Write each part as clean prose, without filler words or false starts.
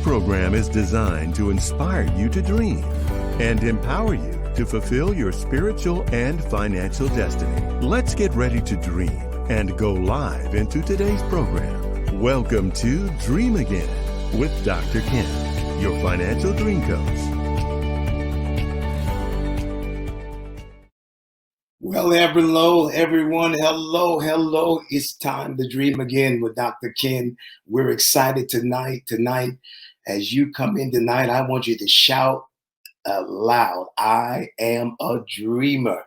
program is designed to inspire you to dream and empower you to fulfill your spiritual and financial destiny. Let's get ready to dream and go live into today's program. Welcome to Dream Again with Dr. Ken, your financial dream coach. Well, everyone. Hello. It's time to dream again with Dr. Ken. We're excited tonight. As you come in tonight, I want you to shout loud, I am a dreamer.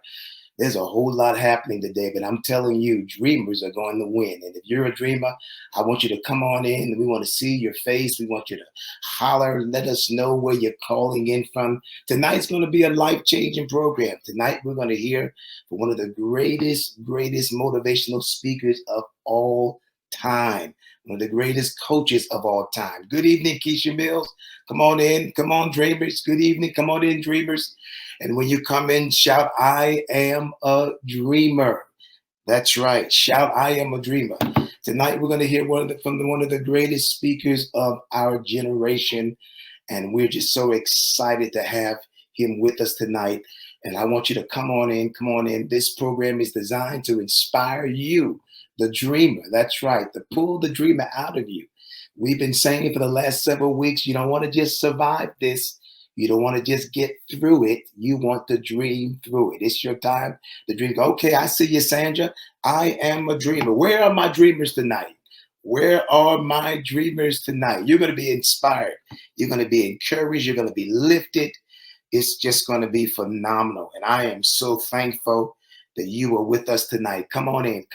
There's a whole lot happening today, but I'm telling you, dreamers are going to win. And if you're a dreamer, I want you to come on in. We want to see your face. We want you to holler. Let us know where you're calling in from. Tonight's going to be a life-changing program. Tonight, we're going to hear from one of the greatest motivational speakers of all time. One of the greatest coaches of all time. Good evening, Keisha Mills. Come on in. Come on, dreamers. Good evening. Come on in, dreamers. And when you come in, shout, I am a dreamer. That's right. Shout, I am a dreamer. Tonight, we're going to hear from one of the greatest speakers of our generation. And we're just so excited to have him with us tonight. And I want you to come on in. This program is designed to inspire you, the dreamer. That's right. To pull the dreamer out of you. We've been saying for the last several weeks, you don't want to just survive this. You don't want to just get through it. You want to dream through it. It's your time to dream. Okay, I see you, Sandra. I am a dreamer. Where are my dreamers tonight? Where are my dreamers tonight? You're going to be inspired. You're going to be encouraged. You're going to be lifted. It's just going to be phenomenal. And I am so thankful that you are with us tonight. Come on in.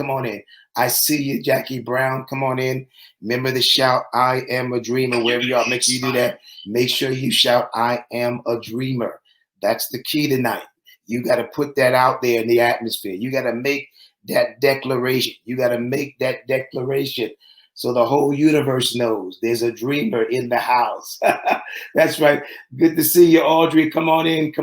I see you, Jackie Brown. Come on in. Remember to shout, I am a dreamer. Wherever you are, make sure you do that. Make sure you shout, I am a dreamer. That's the key tonight. You got to put that out there in the atmosphere. You got to make that declaration. So the whole universe knows there's a dreamer in the house. That's right. Good to see you, Audrey. Come on in.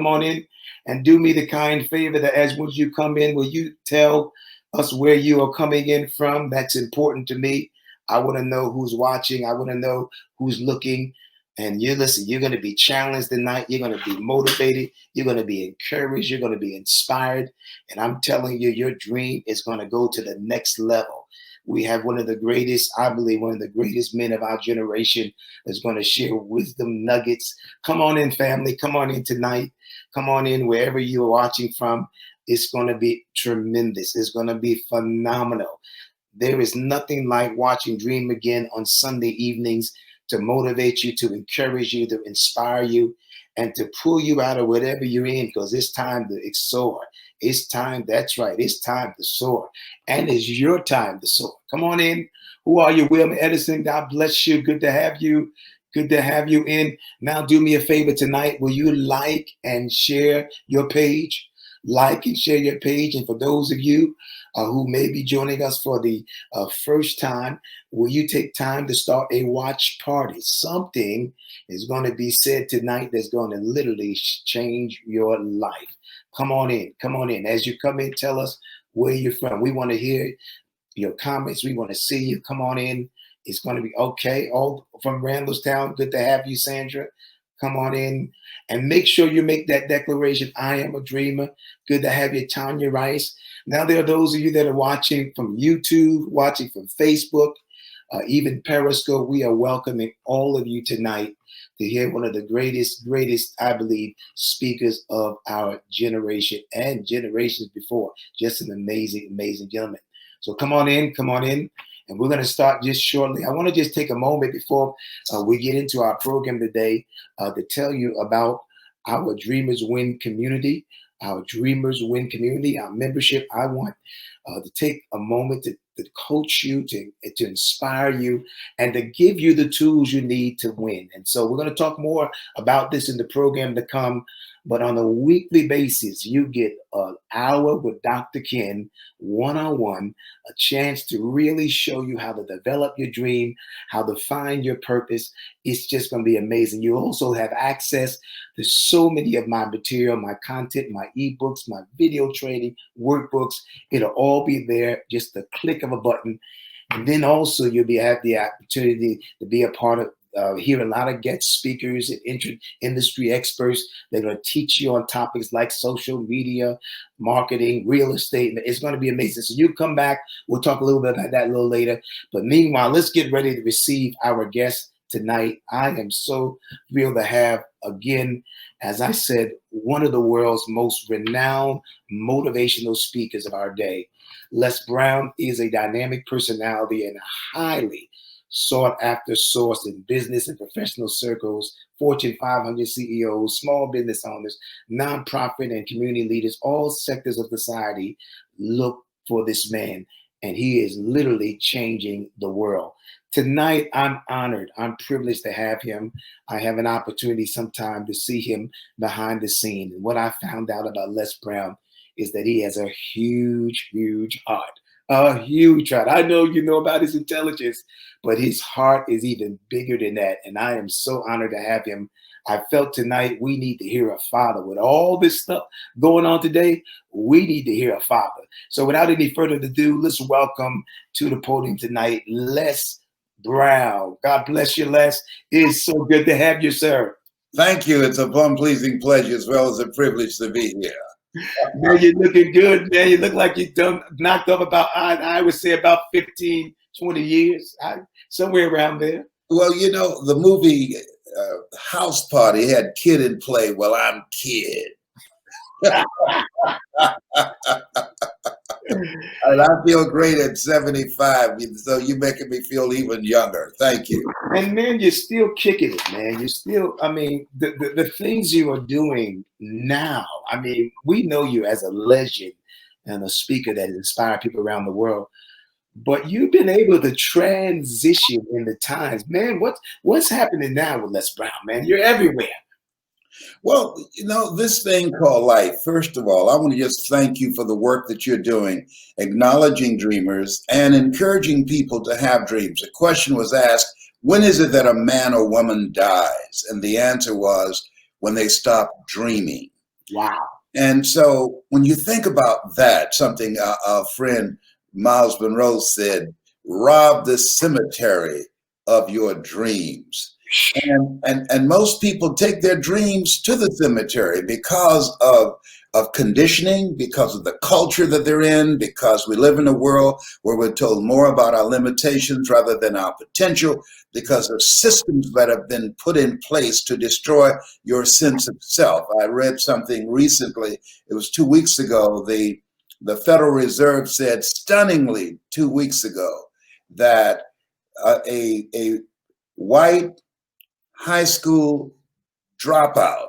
And do me the kind favor that as once you come in, will you tell us where you are coming in from? That's important to me. I want to know who's watching. I want to know who's looking. And you're going to be challenged tonight. You're going to be motivated. You're going to be encouraged. You're going to be inspired. And I'm telling you, your dream is going to go to the next level. We have one of the greatest men of our generation that's going to share wisdom nuggets. Come on in, family. Come on in tonight. Come on in wherever you're watching from. It's going to be tremendous. It's going to be phenomenal. There is nothing like watching Dream Again on Sunday evenings to motivate you, to encourage you, to inspire you, and to pull you out of whatever you're in, because it's time to soar. It's time, that's right, it's time to soar. And it's your time to soar. Come on in. Who are you, William Edison? God bless you. Good to have you. Good to have you in. Now do me a favor tonight. Will you like and share your page? Like and share your page. And for those of you who may be joining us for the first time, will you take time to start a watch party? Something is going to be said tonight that's going to literally change your life. Come on in. As you come in, tell us where you're from. We want to hear your comments. We want to see you. Come on in. It's going to be okay. All from Randallstown. Good to have you, Sandra. Come on in and make sure you make that declaration. I am a dreamer. Good to have you, Tanya Rice. Now, there are those of you that are watching from YouTube, watching from Facebook, even Periscope. We are welcoming all of you tonight to hear one of the greatest, I believe, speakers of our generation and generations before. Just an amazing gentleman. So come on in. And we're going to start just shortly. I want to just take a moment before we get into our program today to tell you about our Dreamers Win community, our membership. I want to take a moment to coach you, to inspire you, and to give you the tools you need to win. And so we're going to talk more about this in the program to come. But on a weekly basis, you get an hour with Dr. Ken, one-on-one, a chance to really show you how to develop your dream, how to find your purpose. It's just going to be amazing. You also have access to so many of my material, my content, my ebooks, my video training, workbooks. It'll all be there, just a click of a button. And then also you'll have the opportunity to be a part of hear a lot of guest speakers and industry experts. They're going to teach you on topics like social media, marketing, real estate. It's going to be amazing. So you come back. We'll talk a little bit about that a little later. But meanwhile, let's get ready to receive our guest tonight. I am so thrilled to have, again, as I said, one of the world's most renowned motivational speakers of our day. Les Brown is a dynamic personality and a highly sought after source in business and professional circles. Fortune 500 CEOs, small business owners, nonprofit and community leaders, all sectors of society look for this man, and he is literally changing the world. Tonight, I'm honored. I'm privileged to have him. I have an opportunity sometime to see him behind the scene. And what I found out about Les Brown is that he has a huge, huge heart. A huge heart. I know you know about his intelligence, but his heart is even bigger than that. And I am so honored to have him. I felt tonight we need to hear a father. With all this stuff going on today, we need to hear a father. So without any further ado, let's welcome to the podium tonight, Les Brown. God bless you, Les. It is so good to have you, sir. Thank you. It's a pleasing pleasure as well as a privilege to be here. Man, you're looking good, man. You look like you knocked up about, I would say about 15, 20 years, somewhere around there. Well, you know, the movie House Party had Kid and Play. Well, I'm Kid. And I feel great at 75, so you're making me feel even younger. Thank you. And man, you're still kicking it, man. You're still, I mean, the things you are doing now, I mean, we know you as a legend and a speaker that inspired people around the world, but you've been able to transition in the times. Man, what's happening now with Les Brown, man? You're everywhere. Well, you know, this thing called life, first of all, I want to just thank you for the work that you're doing, acknowledging dreamers and encouraging people to have dreams. A question was asked, when is it that a man or woman dies? And the answer was when they stop dreaming. Wow. And so when you think about that, something our friend Miles Monroe said, rob the cemetery of your dreams. And most people take their dreams to the cemetery because of conditioning, because of the culture that they're in, because we live in a world where we're told more about our limitations rather than our potential, because of systems that have been put in place to destroy your sense of self. I read something recently, it was 2 weeks ago, the Federal Reserve said stunningly 2 weeks ago that a white high school dropout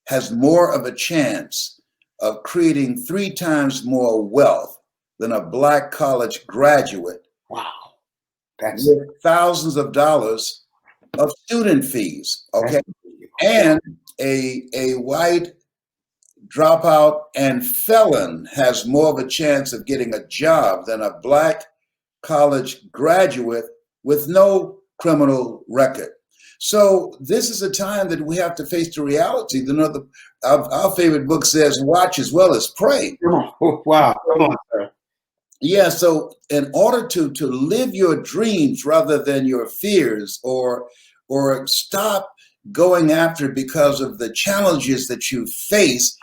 has more of a chance of creating 3 times more wealth than a black college graduate. Wow. That's with thousands of dollars of student fees. Okay. And a white dropout and felon has more of a chance of getting a job than a black college graduate with no criminal record. So this is a time that we have to face the reality. Our favorite book says, watch as well as pray. Oh, wow. Come on, sir. Yeah, so in order to live your dreams rather than your fears, or stop going after because of the challenges that you face,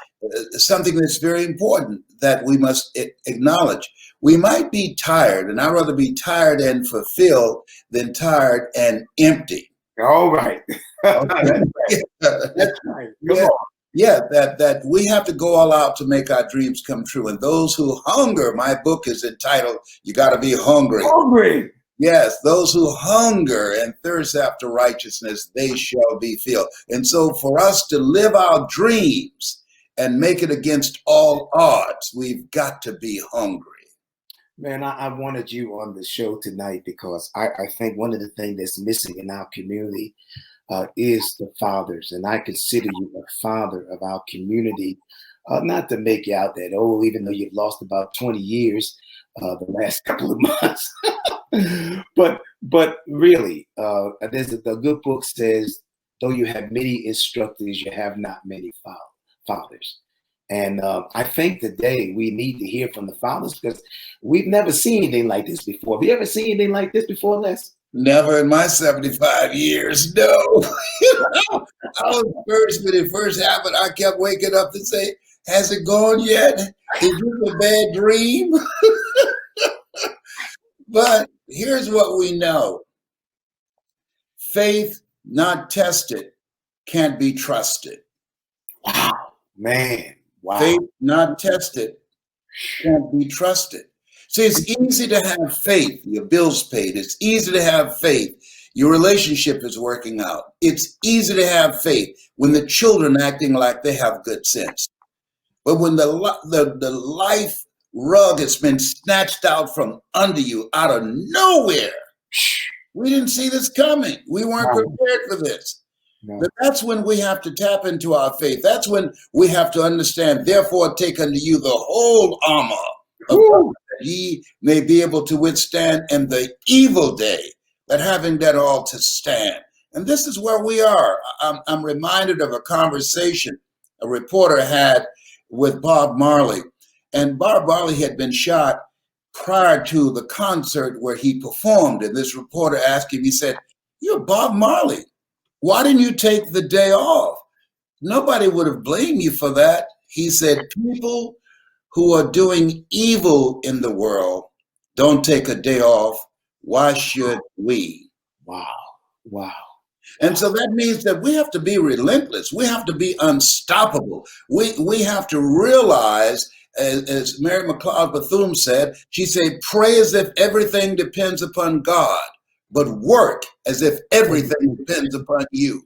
something that's very important that we must acknowledge. We might be tired, and I'd rather be tired and fulfilled than tired and empty. All right. That's right. That's right. Come on. Yeah, that we have to go all out to make our dreams come true. And those who hunger, my book is entitled, You Gotta Be Hungry. Hungry. Yes, those who hunger and thirst after righteousness, they shall be filled. And so for us to live our dreams and make it against all odds, we've got to be hungry. Man, I wanted you on the show tonight because I think one of the things that's missing in our community is the fathers. And I consider you a father of our community, not to make you out that old, even though you've lost about 20 years the last couple of months. but really, the good book says, though you have many instructors, you have not many fathers. And I think today we need to hear from the fathers because we've never seen anything like this before. Have you ever seen anything like this before, Les? Never in my 75 years, no. I was first, when it first happened, I kept waking up and say, has it gone yet? Is this a bad dream? But here's what we know. Faith not tested can't be trusted. Wow, man. Wow. Faith not tested can't be trusted. See, it's easy to have faith, your bills paid. It's easy to have faith, your relationship is working out. It's easy to have faith when the children acting like they have good sense. But when the life rug has been snatched out from under you out of nowhere, we didn't see this coming. We weren't prepared for this. No. But that's when we have to tap into our faith. That's when we have to understand, therefore take unto you the whole armor of God, that ye may be able to withstand in the evil day, but having done all to stand. And this is where we are. I'm reminded of a conversation a reporter had with Bob Marley. And Bob Marley had been shot prior to the concert where he performed. And this reporter asked him, he said, "You're Bob Marley. Why didn't you take the day off?" Nobody would have blamed you for that. He said, "People who are doing evil in the world don't take a day off. Why should we?" Wow. Wow. And so that means that we have to be relentless. We have to be unstoppable. We have to realize, as Mary McLeod Bethune said, she said, pray as if everything depends upon God, but work as if everything depends upon you.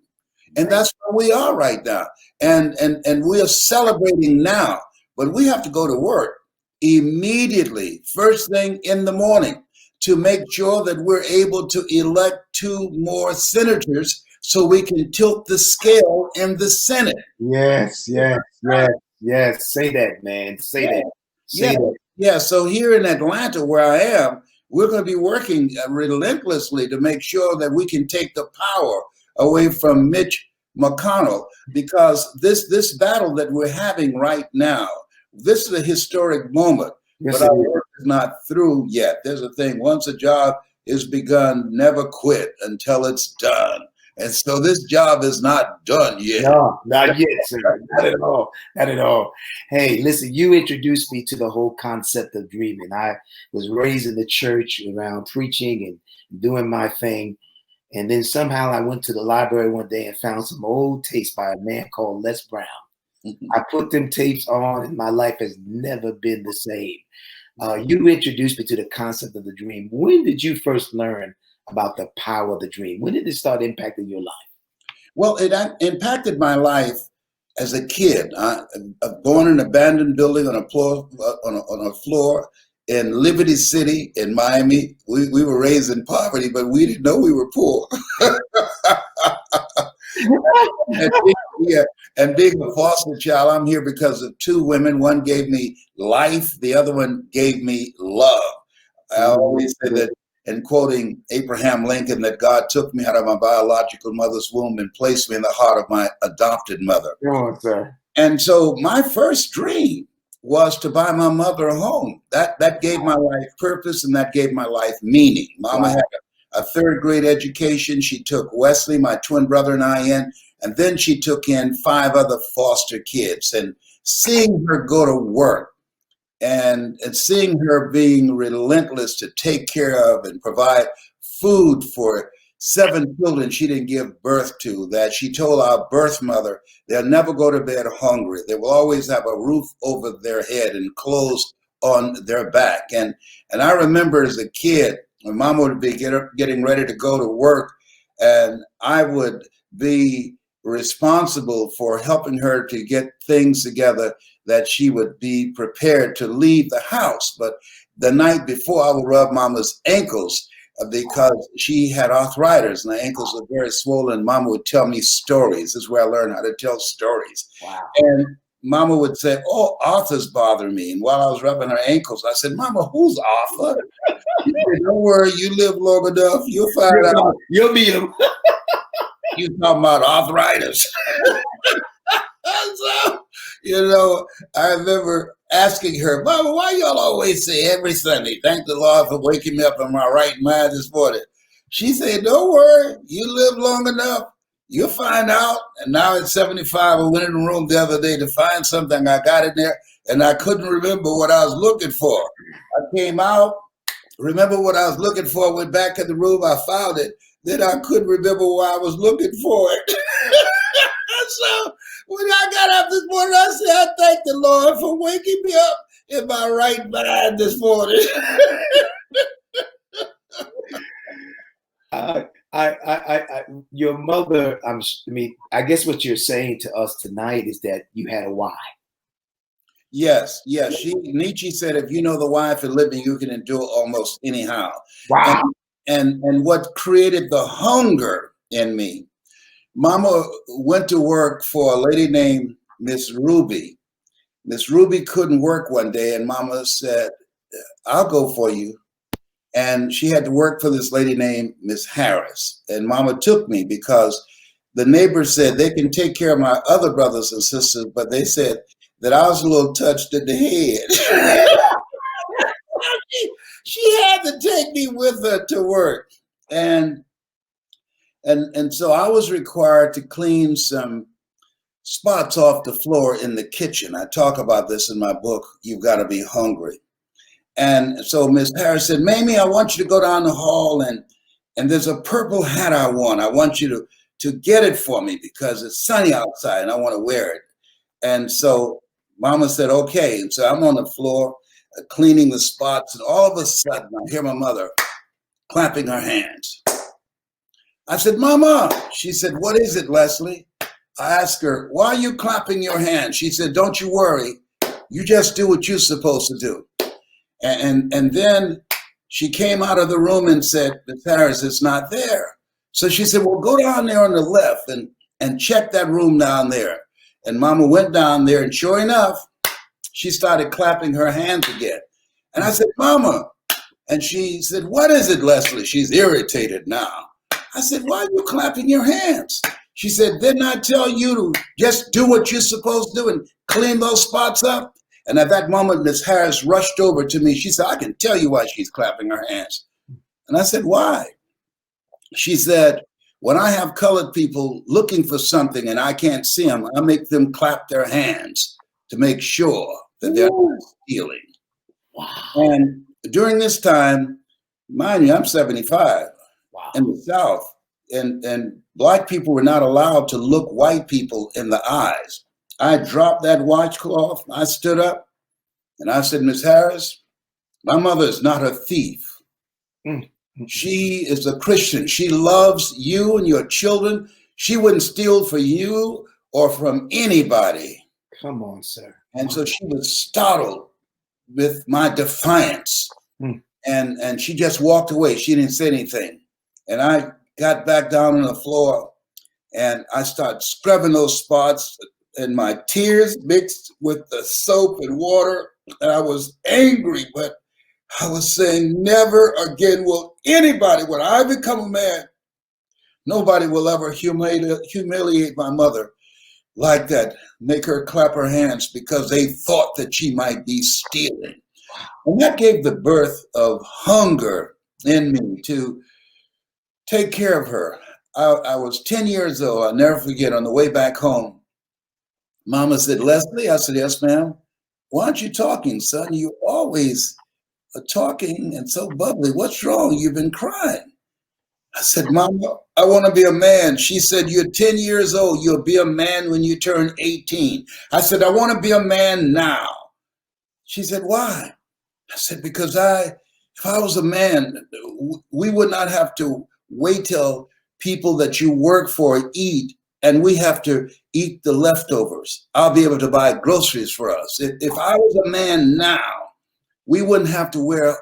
And that's where we are right now. And we are celebrating now, but we have to go to work immediately, first thing in the morning, to make sure that we're able to elect 2 more senators so we can tilt the scale in the Senate. Yes. Say that, man. Say that. Yeah. So here in Atlanta, where I am, we're going to be working relentlessly to make sure that we can take the power away from Mitch McConnell, because this battle that we're having right now, this is a historic moment. Yes, but our work is not through yet. There's a thing, once a job is begun, never quit until it's done. And so this job is not done yet. No, not yet, sir. Not at all. Not at all. Hey, listen, you introduced me to the whole concept of dreaming. I was raised in the church around preaching and doing my thing. And then somehow I went to the library one day and found some old tapes by a man called Les Brown. I put them tapes on and my life has never been the same. You introduced me to the concept of the dream. When did you first learn about the power of the dream? When did it start impacting your life? Well, it impacted my life as a kid. I born in an abandoned building on a floor in Liberty City in Miami. We were raised in poverty, but we didn't know we were poor. And being a foster child, I'm here because of 2 women. One gave me life, the other one gave me love. I always say that, and quoting Abraham Lincoln, that God took me out of my biological mother's womb and placed me in the heart of my adopted mother. Come on, sir. And so my first dream was to buy my mother a home. That gave my life purpose, and that gave my life meaning. Mama had a 3rd grade education. She took Wesley, my twin brother, and I in, and then she took in 5 other foster kids. And seeing her go to work and seeing her being relentless to take care of and provide food for 7 children she didn't give birth to, that she told our birth mother they'll never go to bed hungry. They will always have a roof over their head and clothes on their back. And I remember as a kid, when Mama would be getting ready to go to work, and I would be responsible for helping her to get things together that she would be prepared to leave the house. But the night before, I would rub Mama's ankles because she had arthritis and the ankles were very swollen. Mama would tell me stories. This is where I learned how to tell stories. Wow. And Mama would say, "Oh, Arthur's bothering me." And while I was rubbing her ankles, I said, "Mama, who's Arthur?" She said, "Don't worry, you live long enough. You'll find out. You'll meet him." You talking about arthritis. So, I remember asking her, "Mama, why y'all always say every Sunday, thank the Lord for waking me up in my right mind this morning?" She said, don't worry, you live long enough. You'll find out. And now at 75, I went in the room the other day to find something. I got in there and I couldn't remember what I was looking for. I came out, remember what I was looking for, went back to the room, I found it. Then I couldn't remember why I was looking for it. So when I got up this morning, I said, I thank the Lord for waking me up in my right mind this morning. Your mother, I guess what you're saying to us tonight is that you had a why. Yes. Nietzsche said, if you know the why for living, you can endure almost anyhow. Wow. And what created the hunger in me, Mama went to work for a lady named Miss Ruby. Miss Ruby couldn't work one day, and Mama said, I'll go for you. And she had to work for this lady named Miss Harris. And Mama took me because the neighbors said they can take care of my other brothers and sisters, but they said that I was a little touched in the head. She had to take me with her to work. And so I was required to clean some spots off the floor in the kitchen. I talk about this in my book, You've Got to Be Hungry. And so Miss Harris said, Mamie, I want you to go down the hall and there's a purple hat I want. I want you to get it for me because it's sunny outside and I want to wear it. And so Mama said, okay. And so I'm on the floor cleaning the spots, and all of a sudden I hear my mother clapping her hands. I said, Mama. She said, what is it, Leslie? I asked her, why are you clapping your hands? She said, don't you worry. You just do what you're supposed to do. And then she came out of the room and said, Miss Harris, it's not there. So she said, well, go down there on the left and check that room down there. And Mama went down there, and sure enough, she started clapping her hands again. And I said, Mama. And she said, what is it, Leslie? She's irritated now. I said, why are you clapping your hands? She said, didn't I tell you to just do what you're supposed to do and clean those spots up? And at that moment, Miss Harris rushed over to me. She said, I can tell you why she's clapping her hands. And I said, why? She said, when I have colored people looking for something and I can't see them, I make them clap their hands to make sure that they're not stealing. Wow. And during this time, mind you, I'm 75 in the South, and Black people were not allowed to look white people in the eyes. I dropped that washcloth, I stood up, and I said, Miss Harris, my mother is not a thief. She is a Christian. She loves you and your children. She wouldn't steal for you or from anybody. Come on, sir. And so she was startled with my defiance. And she just walked away. She didn't say anything. And I got back down on the floor and I started scrubbing those spots, and my tears mixed with the soap and water. And I was angry, but I was saying, never again will anybody, when I become a man, nobody will ever humiliate my mother like that, make her clap her hands because they thought that she might be stealing. And that gave the birth of hunger in me to take care of her. I was 10 years old. I'll never forget, on the way back home, Mama said, Leslie, I said, yes, ma'am. Why aren't you talking, son? You always are talking and so bubbly. What's wrong? You've been crying. I said, Mama, I want to be a man. She said, you're 10 years old. You'll be a man when you turn 18. I said, I want to be a man now. She said, why? I said, because if I was a man, we would not have to wait till people that you work for eat, and we have to eat the leftovers. I'll be able to buy groceries for us. If I was a man now, we wouldn't have to wear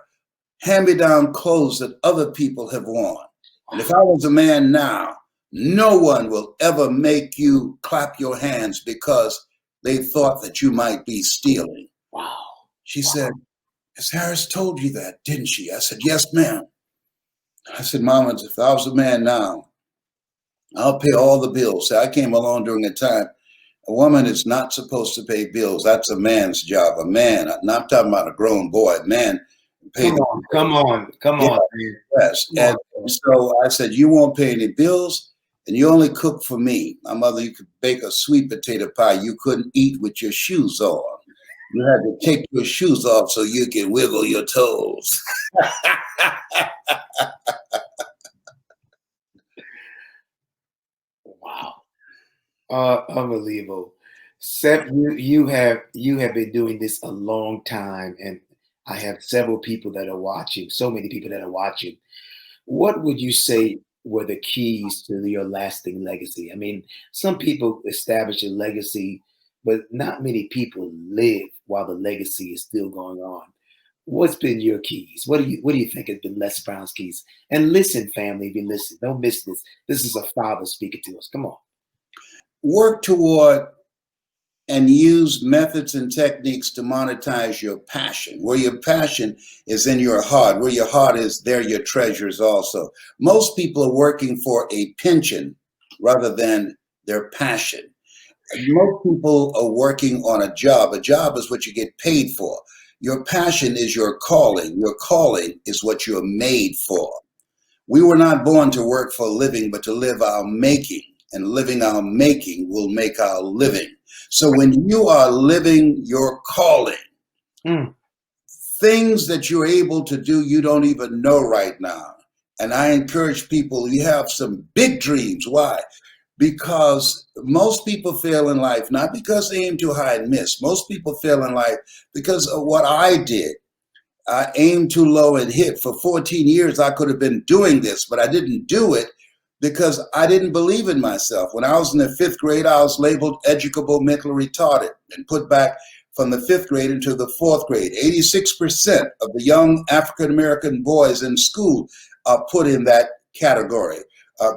hand-me-down clothes that other people have worn. And if I was a man now, no one will ever make you clap your hands because they thought that you might be stealing. Wow. She said, Miss Harris told you that, didn't she? I said, yes, ma'am. I said, Mama, if I was a man now, I'll pay all the bills. I came along during a time, a woman is not supposed to pay bills. That's a man's job. A man, I'm not talking about a grown boy, a man. Come on. Yes. And so I said, you won't pay any bills and you only cook for me. My mother, you could bake a sweet potato pie. You couldn't eat with your shoes on. You had to take your shoes off so you can wiggle your toes. Wow. Unbelievable. Seth, you have been doing this a long time, and I have several people that are watching, so many people that are watching. What would you say were the keys to your lasting legacy? I mean, some people establish a legacy, but not many people live while the legacy is still going on. What's been your keys? What do you think has been Les Brown's keys? And listen, family, if you listen, don't miss this. This is a father speaking to us. Come on. Work toward and use methods and techniques to monetize your passion. Where your passion is in your heart, where your heart is, there your treasure is also. Most people are working for a pension rather than their passion. Most people are working on a job. A job is what you get paid for. Your passion is your calling. Your calling is what you're made for. We were not born to work for a living, but to live our making. And living our making will make our living. So when you are living your calling, things that you're able to do, you don't even know right now. And I encourage people, you have some big dreams. Why? Because most people fail in life, not because they aim too high and miss. Most people fail in life because of what I did. I aimed too low and hit. For 14 years, I could have been doing this, but I didn't do it because I didn't believe in myself. When I was in the 5th grade, I was labeled educable mentally retarded and put back from the 5th grade into the 4th grade. 86% of the young African-American boys in school are put in that category.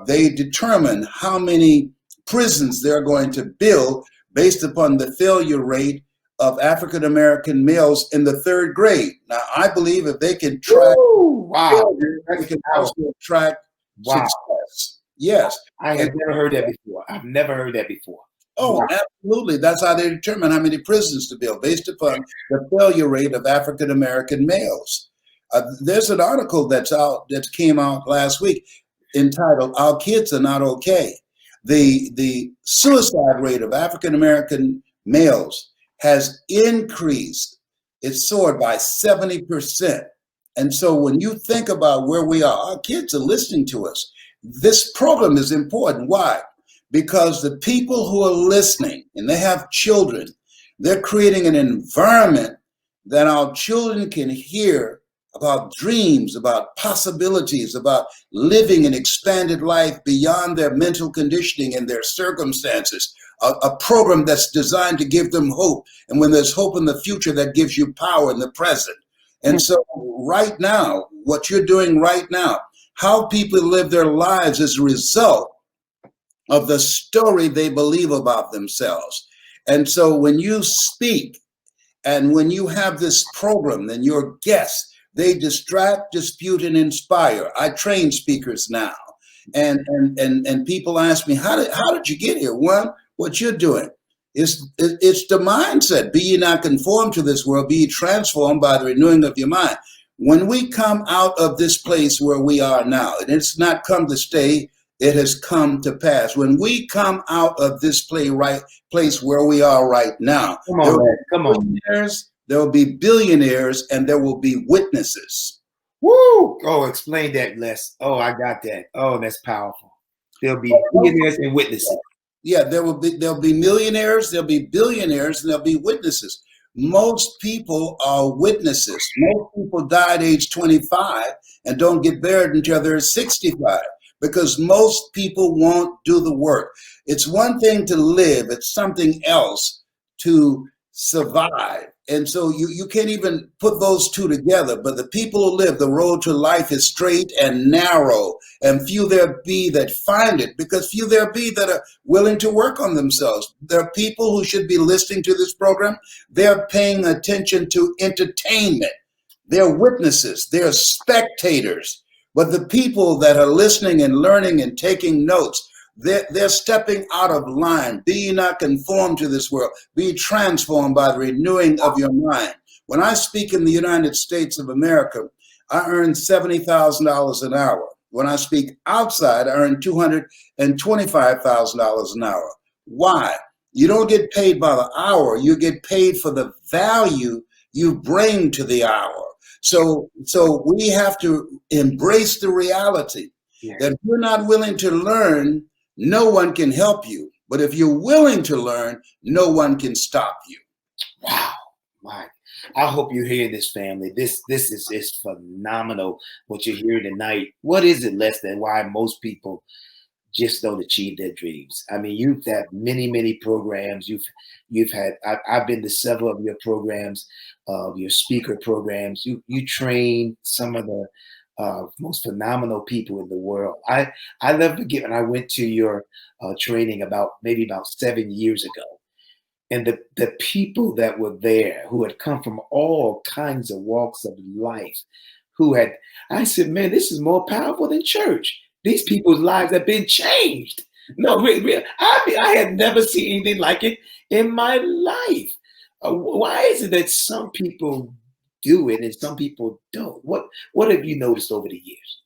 They determine how many prisons they're going to build based upon the failure rate of African-American males in the 3rd grade. Now, I believe if they can track, they can also track success. Yes. I have never heard that before. I've never heard that before. Oh, absolutely. That's how they determine how many prisons to build, based upon the failure rate of African-American males. There's an article that came out last week entitled, "Our Kids Are Not Okay." The suicide rate of African-American males has increased. It's soared by 70%. And so when you think about where we are, our kids are listening to us. This program is important. Why? Because the people who are listening, and they have children, they're creating an environment that our children can hear about dreams, about possibilities, about living an expanded life beyond their mental conditioning and their circumstances. A program that's designed to give them hope. And when there's hope in the future, that gives you power in the present. And so right now, what you're doing right now, how people live their lives is a result of the story they believe about themselves. And so when you speak and when you have this program, then your guests, they distract, dispute, and inspire. I train speakers now. And people ask me, how did you get here? One, what you're doing. It's the mindset. Be ye not conformed to this world, be ye transformed by the renewing of your mind. When we come out of this place where we are now, and it's not come to stay, it has come to pass. When we come out of this place where we are right now, there will be billionaires and there will be witnesses. Woo! Oh, explain that, Les. Oh, I got that. Oh, that's powerful. There'll be billionaires and witnesses. Yeah, there'll be millionaires, there'll be billionaires, and there'll be witnesses. Most people are witnesses. Most people die at age 25 and don't get buried until they're 65 because most people won't do the work. It's one thing to live, it's something else to survive. And so you can't even put those two together. But the people who live, the road to life is straight and narrow, and few there be that find it, because few there be that are willing to work on themselves. There are people who should be listening to this program. They're paying attention to entertainment. They're witnesses. They're spectators. But the people that are listening and learning and taking notes, they're stepping out of line. Be ye not conformed to this world. Be transformed by the renewing of your mind. When I speak in the United States of America, I earn $70,000 an hour. when I speak outside, earn $225,000 an hour. Why? You don't get paid by the hour. You get paid for the value you bring to the hour. So we have to embrace the reality that if you're not willing to learn, no one can help you. But if you're willing to learn, no one can stop you. Wow, Mike. I hope you hear this, family. This is phenomenal what you're hearing tonight. What is it less than why most people just don't achieve their dreams? I mean, you've had many programs. You've had. I've been to several of your programs, your speaker programs. You train some of the most phenomenal people in the world. I never forget when I went to your training about 7 years ago. And the people that were there who had come from all kinds of walks of life, I said, man, this is more powerful than church. These people's lives have been changed. No, really, I had never seen anything like it in my life. Why is it that some people do it and some people don't? What have you noticed over the years?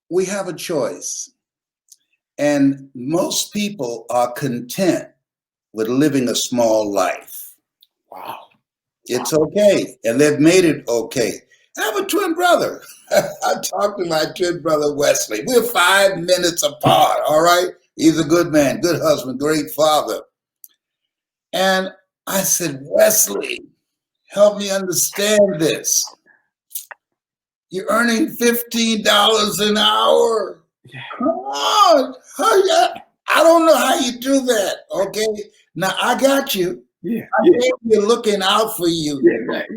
We have a choice. And most people are content with living a small life. Wow. It's okay. And they've made it okay. I have a twin brother. I talked to my twin brother, Wesley. We're 5 minutes apart, all right? He's a good man, good husband, great father. And I said, Wesley, help me understand this. You're earning $15 an hour. Yeah. Come on. I don't know how you do that, okay? Now, I got you. Yeah. I think you're looking out for you. Yeah, right.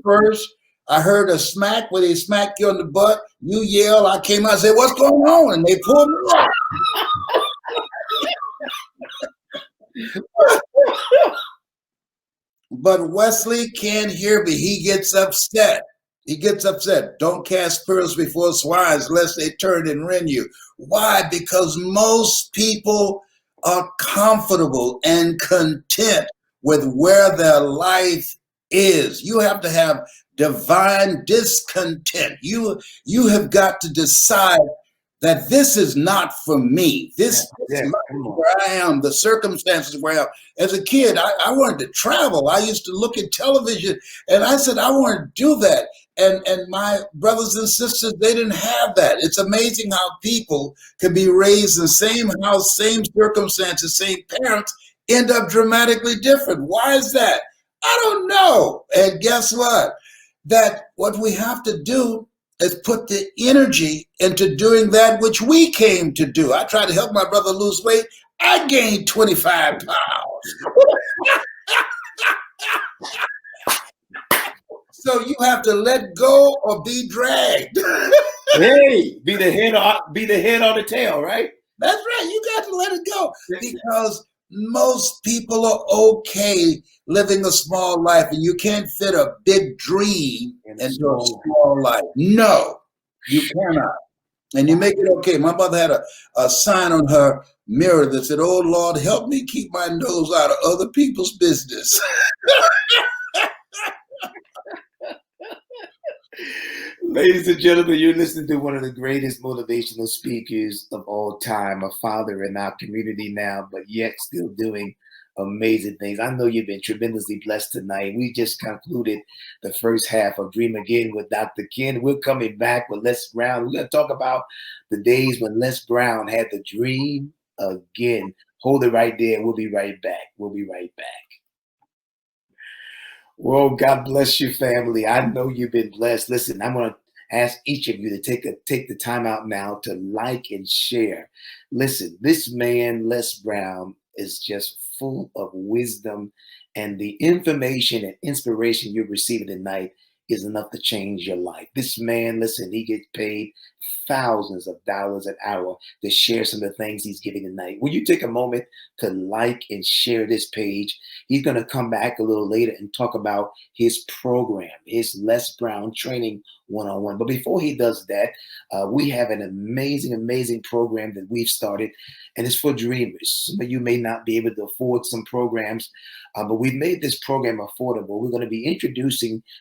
First, I heard a smack where they smack you on the butt. You yell. I came out and said, what's going on? And they pulled me out. But Wesley can't hear me. He gets upset. Don't cast pearls before swines lest they turn and rend you. Why? Because most people are comfortable and content with where their life is. You have to have divine discontent. You have got to decide that this is not for me. This is not where I am, the circumstances where I am. As a kid, I wanted to travel. I used to look at television and I said, I want to do that. And my brothers and sisters, they didn't have that. It's amazing how people can be raised in the same house, same circumstances, same parents, end up dramatically different. Why is that? I don't know. And guess what? That what we have to do is put the energy into doing that which we came to do. I tried to help my brother lose weight. I gained 25 pounds. So you have to let go or be dragged. Hey, be the head on the tail, right? That's right. You got to let it go because most people are okay living a small life, and you can't fit a big dream into a small life. No, you cannot. And you make it okay. My mother had a sign on her mirror that said, "Oh Lord, help me keep my nose out of other people's business." Ladies and gentlemen, you're listening to one of the greatest motivational speakers of all time, a father in our community now, but yet still doing amazing things. I know you've been tremendously blessed tonight. We just concluded the first half of Dream Again with Dr. Ken. We're coming back with Les Brown. We're going to talk about the days when Les Brown had the dream again. Hold it right there. We'll be right back. Well, God bless you, family. I know you've been blessed. Listen, I'm going to ask each of you to take the time out now to like and share. Listen, this man, Les Brown, is just full of wisdom, and the information and inspiration you're receiving tonight is enough to change your life. This man, listen, he gets paid thousands of dollars an hour to share some of the things he's giving tonight. Will you take a moment to like and share this page? He's going to come back a little later and talk about his program, his Les Brown Training one-on-one. But before he does that, we have an amazing program that we've started, and it's for dreamers. Some of you may not be able to afford some programs, but we've made this program affordable. We're going to be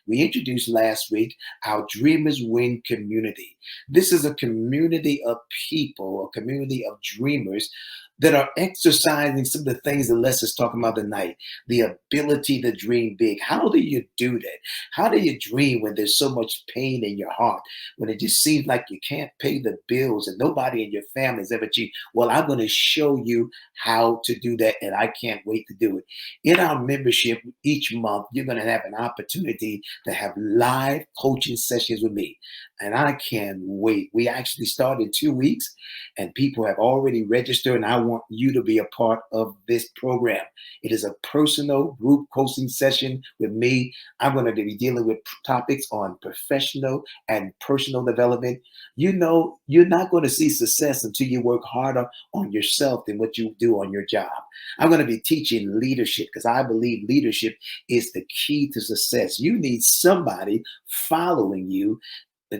we introduced last week our Dreamers Win community. This is a community of people, a community of dreamers that are exercising some of the things that Les is talking about tonight, the ability to dream big. How do you do that? How do you dream when there's so much pain in your heart, when it just seems like you can't pay the bills and nobody in your family has ever achieved? Well, I'm going to show you how to do that, and I can't wait to do it. In our membership each month, you're going to have an opportunity to have live coaching sessions with me, and I can't wait. We actually started 2 weeks, and people have already registered, and I want you to be a part of this program. It is a personal group coaching session with me. I'm going to be dealing with topics on professional and personal development. You know, you're not going to see success until you work harder on yourself than what you do on your job. I'm going to be teaching leadership because I believe leadership is the key to success. You need somebody following you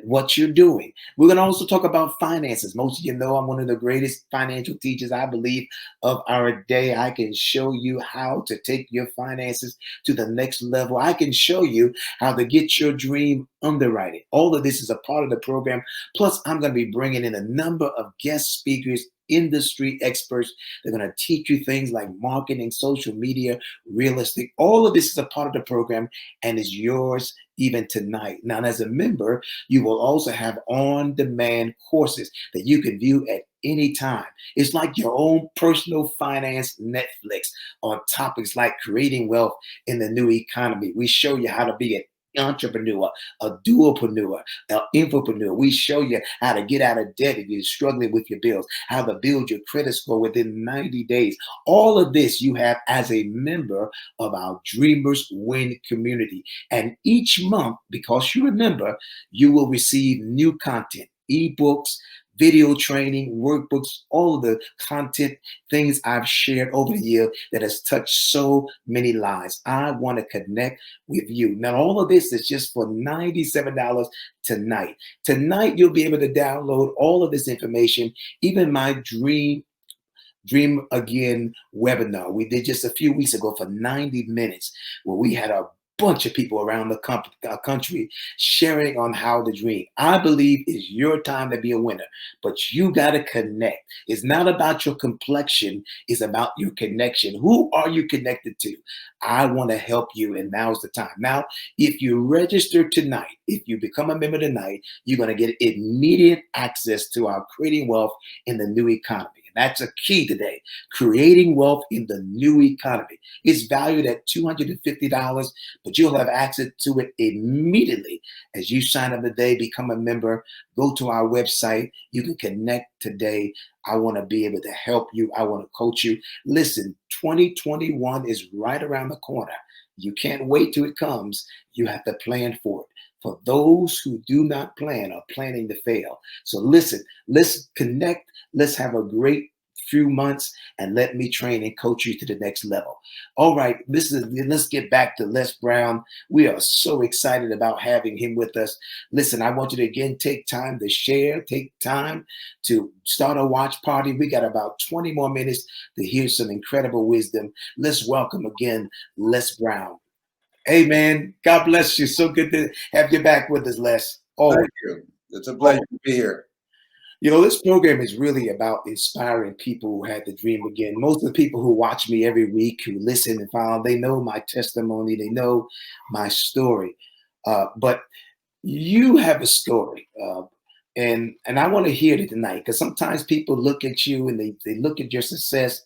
what you're doing. We're going to also talk about finances. Most of you know I'm one of the greatest financial teachers, I believe, of our day. I can show you how to take your finances to the next level. I can show you how to get your dream underwriting. All of this is a part of the program. Plus, I'm going to be bringing in a number of guest speakers, industry experts. They're going to teach you things like marketing, social media, real estate. All of this is a part of the program and is yours even tonight. Now, as a member, you will also have on-demand courses that you can view at any time. It's like your own personal finance Netflix on topics like creating wealth in the new economy. We show you how to be an entrepreneur, a duopreneur, an infopreneur. We show you how to get out of debt if you're struggling with your bills, how to build your credit score within 90 days. All of this you have as a member of our Dreamers Win community. And each month, because you remember, you will receive new content, ebooks, video training, workbooks, all of the content, things I've shared over the year that has touched so many lives. I want to connect with you. Now, all of this is just for $97 tonight. Tonight, you'll be able to download all of this information, even my Dream Again webinar we did just a few weeks ago for 90 minutes, where we had a bunch of people around the country sharing on how to dream. I believe it's your time to be a winner, but you got to connect. It's not about your complexion. It's about your connection. Who are you connected to? I want to help you, and now's the time. Now, if you register tonight, if you become a member tonight, you're going to get immediate access to our Creating Wealth in the New Economy. That's a key today. Creating wealth in the new economy. It's valued at $250, but you'll have access to it immediately as you sign up today, become a member, go to our website. You can connect today. I want to be able to help you. I want to coach you. Listen, 2021 is right around the corner. You can't wait till it comes. You have to plan for it. For those who do not plan are planning to fail. So listen, let's connect. Let's have a great few months and let me train and coach you to the next level. All right, let's get back to Les Brown. We are so excited about having him with us. Listen, I want you to again take time to share, take time to start a watch party. We got about 20 more minutes to hear some incredible wisdom. Let's welcome again Les Brown. Hey, man, God bless you. So good to have you back with us, Les. Oh, thank you. It's a pleasure to be here. You know, this program is really about inspiring people who had the dream again. Most of the people who watch me every week, who listen and follow, they know my testimony. They know my story. But you have a story. And I want to hear it tonight, because sometimes people look at you and they look at your success,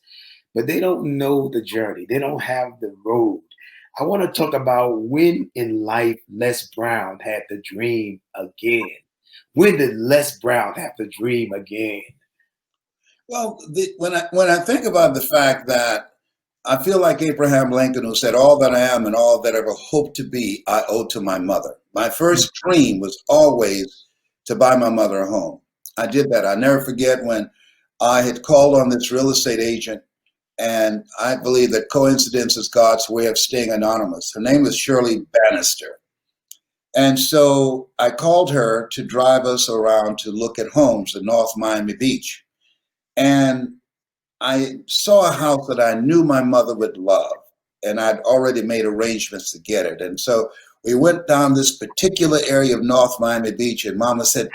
but they don't know the journey. They don't have the road. I want to talk about when in life Les Brown had the dream again. When did Les Brown have the dream again? Well, when I think about the fact that I feel like Abraham Lincoln, who said, "All that I am and all that I ever hope to be, I owe to my mother." My first dream was always to buy my mother a home. I did that. I'll never forget when I had called on this real estate agent, and I believe that coincidence is God's way of staying anonymous. Her name was Shirley Bannister. And so I called her to drive us around to look at homes in North Miami Beach. And I saw a house that I knew my mother would love, and I'd already made arrangements to get it. And so we went down this particular area of North Miami Beach, and Mama said,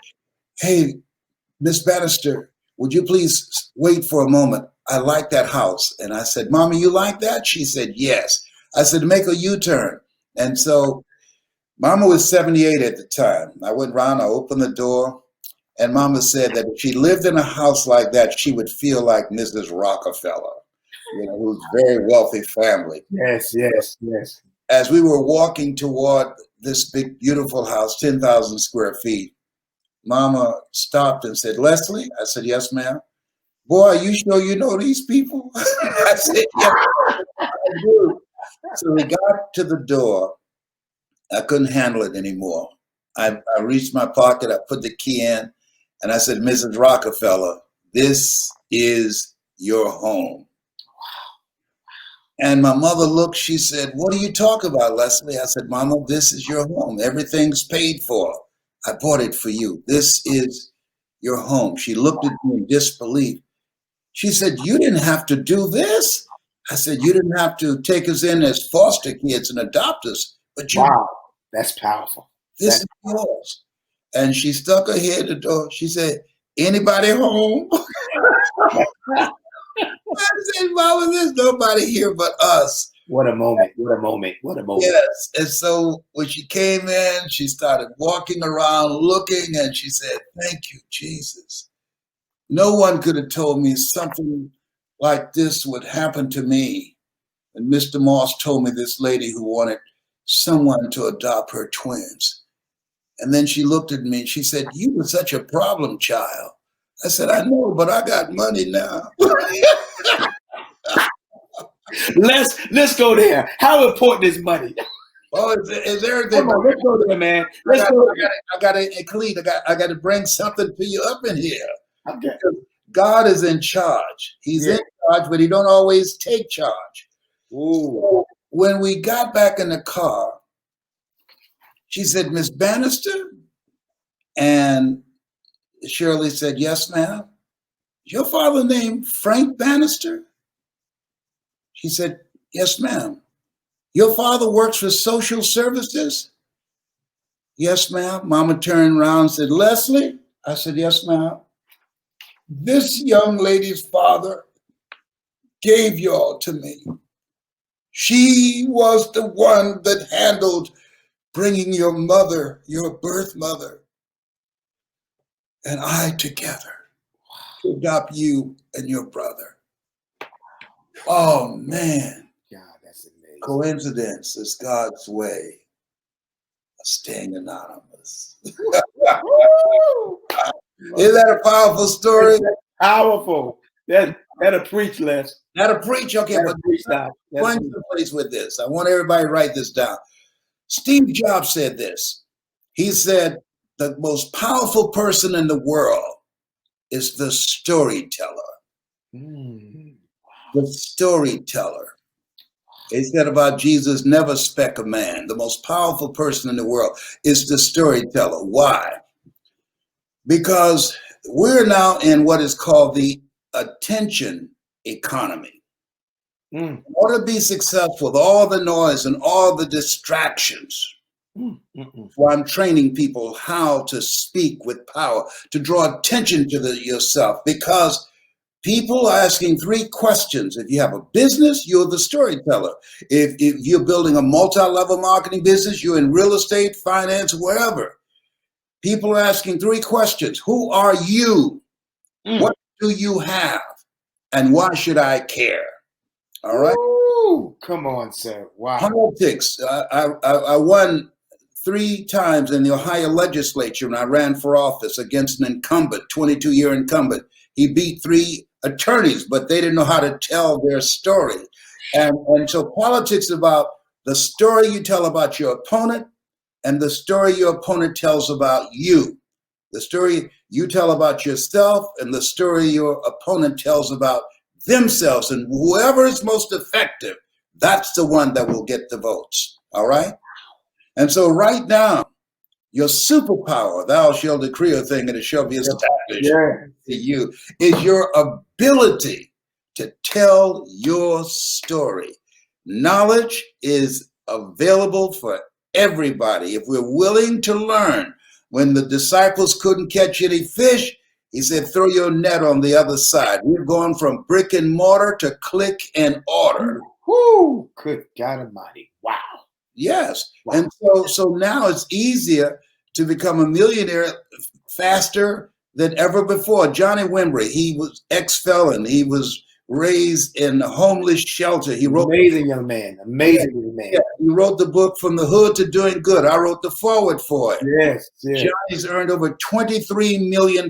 "Hey, Miss Bannister, would you please wait for a moment? I like that house." And I said, "Mama, you like that?" She said, "Yes." I said, "Make a U-turn." And so Mama was 78 at the time. I went around, I opened the door, and Mama said that if she lived in a house like that, she would feel like Mrs. Rockefeller, who's a very wealthy family. Yes, yes, yes. As we were walking toward this big, beautiful house, 10,000 square feet, Mama stopped and said, "Leslie?" I said, "Yes, ma'am." "Boy, are you sure you know these people?" I said, "Yeah, I do." So we got to the door. I couldn't handle it anymore. I reached my pocket, I put the key in, and I said, "Mrs. Rockefeller, this is your home." And my mother looked, she said, "What are you talking about, Leslie?" I said, "Mama, this is your home. Everything's paid for. I bought it for you. This is your home." She looked at me in disbelief. She said, "You didn't have to do this." I said, "You didn't have to take us in as foster kids and adopt us, but you, Wow, that's powerful. this is yours." And she stuck her head at the door. She said, "Anybody home?" I said, "Mama, there's nobody here but us." What a moment, what a moment, what a moment. Yes. And so when she came in, she started walking around looking, and she said, "Thank you, Jesus. No one could have told me something like this would happen to me." And Mr. Moss told me this lady who wanted someone to adopt her twins. And then she looked at me and she said, "You were such a problem child." I said, "I know, but I got money now." Let's go there. How important is money? Oh, is everything? Come on, let's go there, man. Let's go. I got to bring something to you up in here. Okay. God is in charge. He's in charge, but he don't always take charge. Ooh. So when we got back in the car, she said, "Miss Bannister?" And Shirley said, "Yes, ma'am." "Is your father named Frank Bannister?" She said, "Yes, ma'am." "Your father works for social services?" "Yes, ma'am." Mama turned around and said, "Leslie?" I said, "Yes, ma'am. This young lady's father gave y'all to me. She was the one that handled bringing your mother, your birth mother, and I together to adopt you and your brother." Oh, man. God, that's amazing. Coincidence is God's way of staying anonymous. Isn't that a powerful story? Powerful. That'll preach, Les. That'll preach. Okay, That'll but preach now. going to the place with this. I want everybody to write this down. Steve Jobs said this. He said, "The most powerful person in the world is the storyteller." The storyteller. He said about Jesus, "Never spec a man." The most powerful person in the world is the storyteller. Why? Because we're now in what is called the attention economy. In order to be successful with all the noise and all the distractions, so I'm training people how to speak with power, to draw attention to yourself, because people are asking three questions. If you have a business, you're the storyteller. If you're building a multi-level marketing business, you're in real estate, finance, wherever. People are asking three questions. Who are you? What do you have? And why should I care? All right. Ooh, come on, sir. Wow. Politics. I won 3 times in the Ohio legislature when I ran for office against an incumbent, 22-year incumbent. He beat 3 attorneys, but they didn't know how to tell their story. And so politics is about the story you tell about your opponent and the story your opponent tells about you. The story you tell about yourself and the story your opponent tells about themselves. And whoever is most effective, that's the one that will get the votes. All right? And so right now, Your superpower, thou shalt decree a thing and it shall be established Yeah. to you, is your ability to tell your story. Knowledge is available for everybody if we're willing to learn. When the disciples couldn't catch any fish, he said, throw your net on the other side. We've gone from brick and mortar to click and order. Whoo! Good God Almighty! Wow. Yes. Wow. And so now it's easier to become a millionaire faster than ever before. Johnny Wimbrey, he was ex-felon. He was raised in a homeless shelter. He wrote Amazing young man. Amazing young man. Yeah, he wrote the book From the Hood to Doing Good. I wrote the foreword for it. Yes. Yes. Johnny's earned over $23 million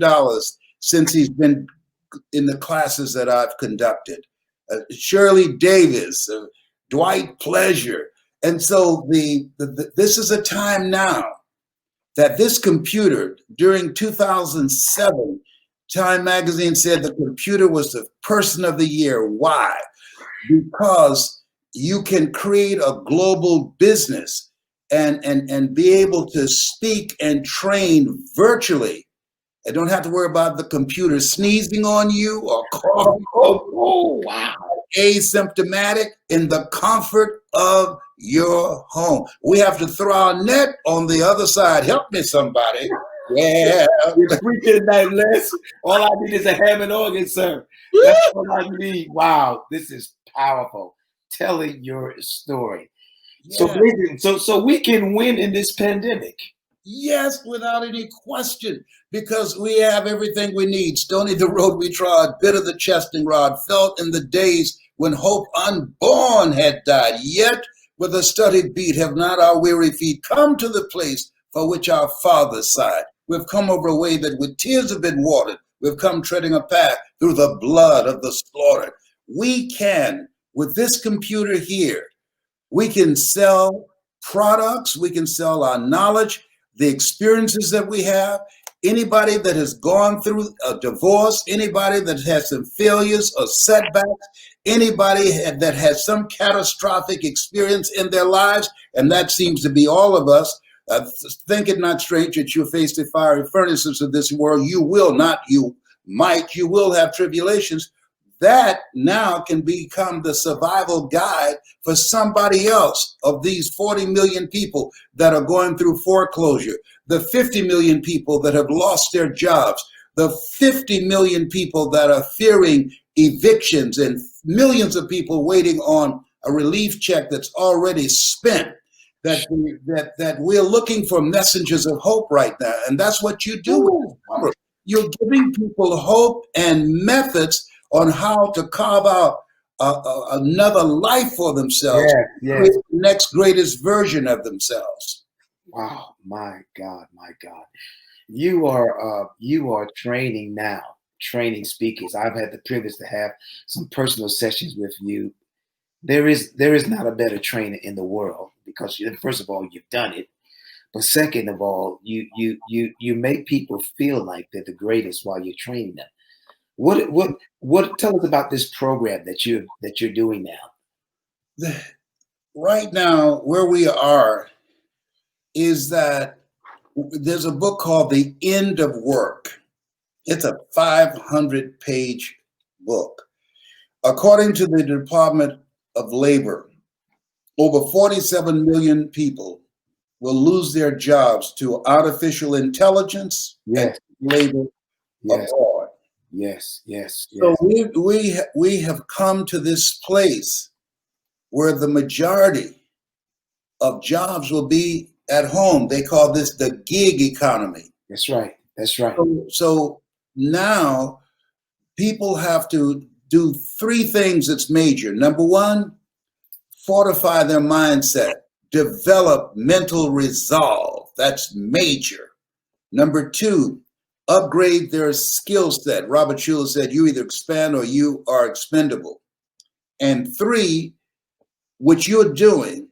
since he's been in the classes that I've conducted. Shirley Davis, Dwight Pleasure. And so this is a time now that this computer, during 2007, Time Magazine said the computer was the person of the year. Why? Because you can create a global business and be able to speak and train virtually. I don't have to worry about the computer sneezing on you or coughing. Oh, wow. Asymptomatic in the comfort of your home. We have to throw our net on the other side. Help me, somebody. Yeah. You're preaching tonight, Les. All I need is a Hammond organ, sir. That's all I need. Wow, this is powerful. Telling your story. Yeah. So we can win in this pandemic. Yes, without any question, because we have everything we need. Stony the road we trod, bitter the chastening rod, felt in the days when hope unborn had died. Yet with a studied beat have not our weary feet come to the place for which our fathers sighed. We've come over a way that with tears have been watered. We've come treading a path through the blood of the slaughtered. We can, with this computer here, we can sell products, we can sell our knowledge, the experiences that we have. Anybody that has gone through a divorce, anybody that has some failures or setbacks, anybody that has some catastrophic experience in their lives, and that seems to be all of us. Think it not strange that you face the fiery furnaces of this world. You will not, you might, you will have tribulations. That now can become the survival guide for somebody else of these 40 million people that are going through foreclosure, the 50 million people that have lost their jobs, the 50 million people that are fearing evictions, and millions of people waiting on a relief check that's already spent. That we're looking for messengers of hope right now. And that's what you do with this number. You're giving people hope and methods on how to carve out another life for themselves, Yes. the next greatest version of themselves. Wow, my God, my God. You are training now, training speakers. I've had the privilege to have some personal sessions with you. There is not a better trainer in the world, because first of all, you've done it. But second of all, you make people feel like they're the greatest while you're training them. What tell us about this program that you're doing now? Right now, where we are is that there's a book called The End of Work. It's a 500-page book. According to the Department of Labor, over 47 million people will lose their jobs to artificial intelligence and labor abroad. Yes. So we have come to this place where the majority of jobs will be at home. They call this the gig economy. That's right. So now people have to do three things that's major. Number one, fortify their mindset, develop mental resolve. That's major. Number two, upgrade their skill set. Robert Schuller said, you either expand or you are expendable. And three, which you're doing,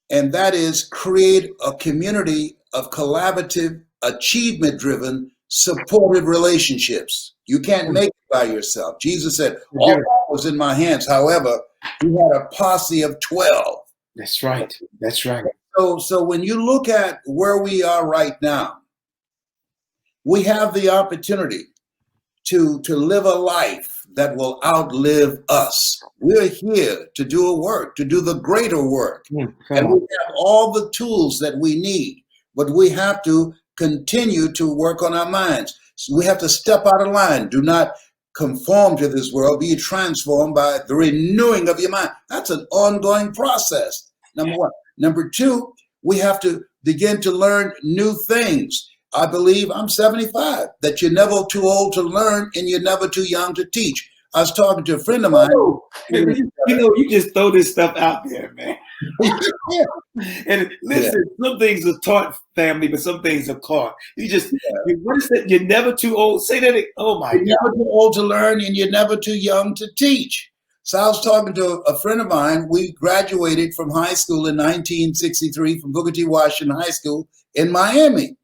and that is create a community of collaborative, achievement-driven, supportive relationships. You can't make it by yourself. Jesus said, all was in my hands. However, he had a posse of 12. That's right. So when you look at where we are right now, we have the opportunity to live a life that will outlive us. We're here to do a work, to do the greater work. And we have all the tools that we need, but we have to continue to work on our minds. So we have to step out of line. Do not conform to this world, be transformed by the renewing of your mind. That's an ongoing process, number one. Number two, we have to begin to learn new things. I believe I'm 75, that you're never too old to learn and you're never too young to teach. I was talking to a friend of mine. You just throw this stuff out there, man. And listen, some things are taught, family, but some things are caught. What is that? You're never too old. Say that. Oh my God. You're never too old to learn and you're never too young to teach. So I was talking to a friend of mine. We graduated from high school in 1963 from Booker T. Washington High School in Miami.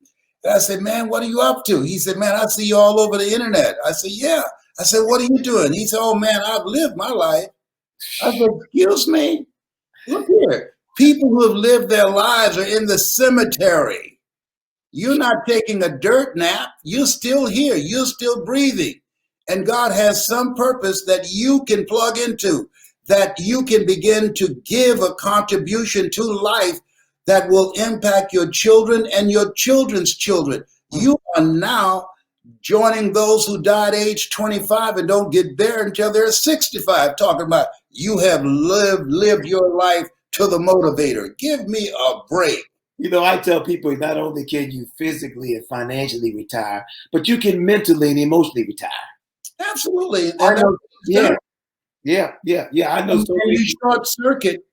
And I said, man, what are you up to? He said, man, I see you all over the internet. I said, yeah. I said, what are you doing? He said, oh man, I've lived my life. I said, excuse me? Look here. People who have lived their lives are in the cemetery. You're not taking a dirt nap. You're still here. You're still breathing. And God has some purpose that you can plug into, that you can begin to give a contribution to life that will impact your children and your children's children. You are now joining those who died age 25 and don't get buried until they're 65, talking about you have lived your life to the motivator. Give me a break. You know, I tell people not only can you physically and financially retire, but you can mentally and emotionally retire. Absolutely. I know. Yeah. I know. So you short circuit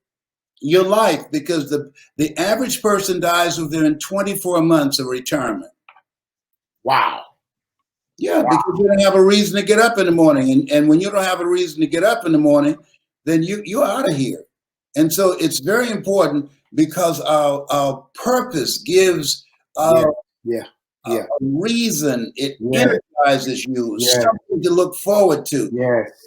your life because the average person dies within 24 months of retirement. Wow. Yeah, because you don't have a reason to get up in the morning. And when you don't have a reason to get up in the morning, then you're out of here. And so it's very important because our purpose gives a reason. It energizes you, something to look forward to.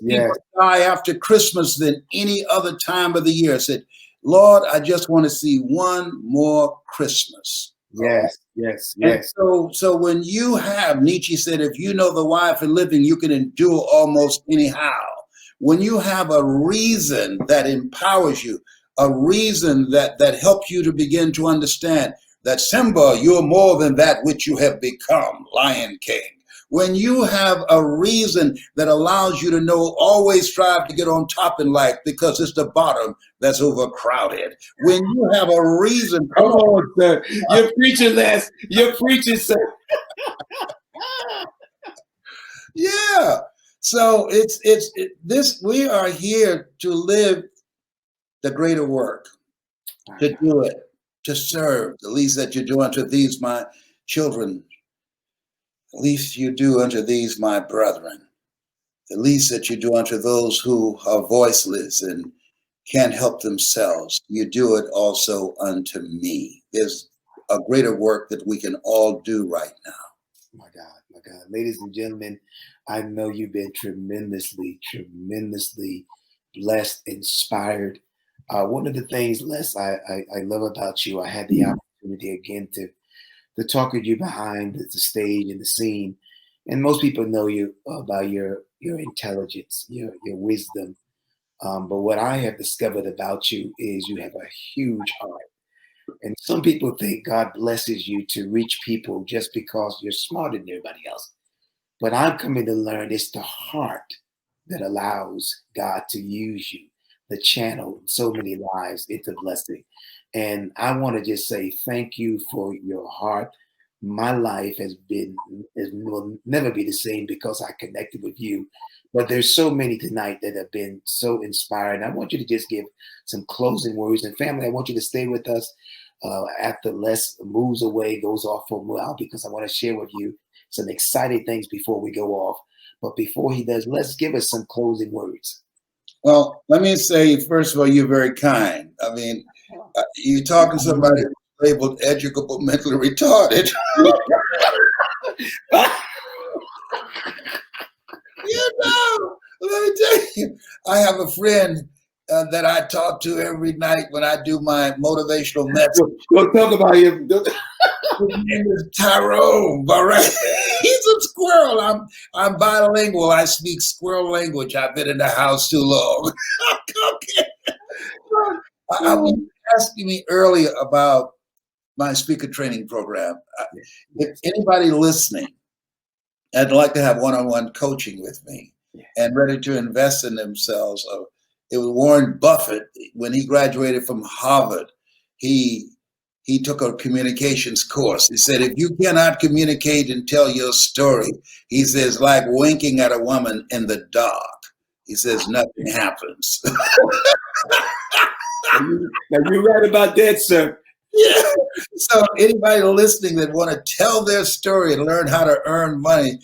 People die after Christmas than any other time of the year. I said, Lord, I just want to see one more Christmas. Yes. So when you have, Nietzsche said, if you know the why for living, you can endure almost anyhow. When you have a reason that empowers you, a reason that helps you to begin to understand that Simba, you're more than that which you have become, Lion King. When you have a reason that allows you to know, always strive to get on top in life because it's the bottom that's overcrowded. When you have a reason. Come on, sir. You're preaching, Les. You're preaching, sir. Yeah. So this, we are here to live the greater work, to do it, to serve, the least that you do unto these, my children. The least you do unto these, my brethren. The least that you do unto those who are voiceless and can't help themselves. You do it also unto me. There's a greater work that we can all do right now. My God. Ladies and gentlemen, I know you've been tremendously blessed, inspired. One of the things, Les, I love about you, I had the opportunity again to talk with you behind the stage and the scene. And most people know you about your intelligence, your wisdom. But what I have discovered about you is you have a huge heart. And some people think God blesses you to reach people just because you're smarter than everybody else. But I'm coming to learn it's the heart that allows God to use you, the channel so many lives into blessing. And I want to just say thank you for your heart. My life will never be the same because I connected with you. But there's so many tonight that have been so inspired. I want you to just give some closing words. And family, I want you to stay with us after Les moves away, goes off for a while, because I want to share with you some exciting things before we go off. But before he does, let's give us some closing words. Well, let me say, first of all, you're very kind. I mean, you're talking to somebody labeled educable, mentally retarded. You know, let me tell you, I have a friend that I talk to every night when I do my motivational message. Go talk about him. His name is Tyrone. All right, he's a squirrel. I'm bilingual. I speak squirrel language. I've been in the house too long. Okay. I was asking me earlier about my speaker training program. If anybody listening, I'd like to have one-on-one coaching with me and ready to invest in themselves. It was Warren Buffett. When he graduated from Harvard, he took a communications course. He said, if you cannot communicate and tell your story, he says, like winking at a woman in the dark. He says, nothing happens. Now you're right about that, sir. Yeah. So anybody listening that want to tell their story and learn how to earn money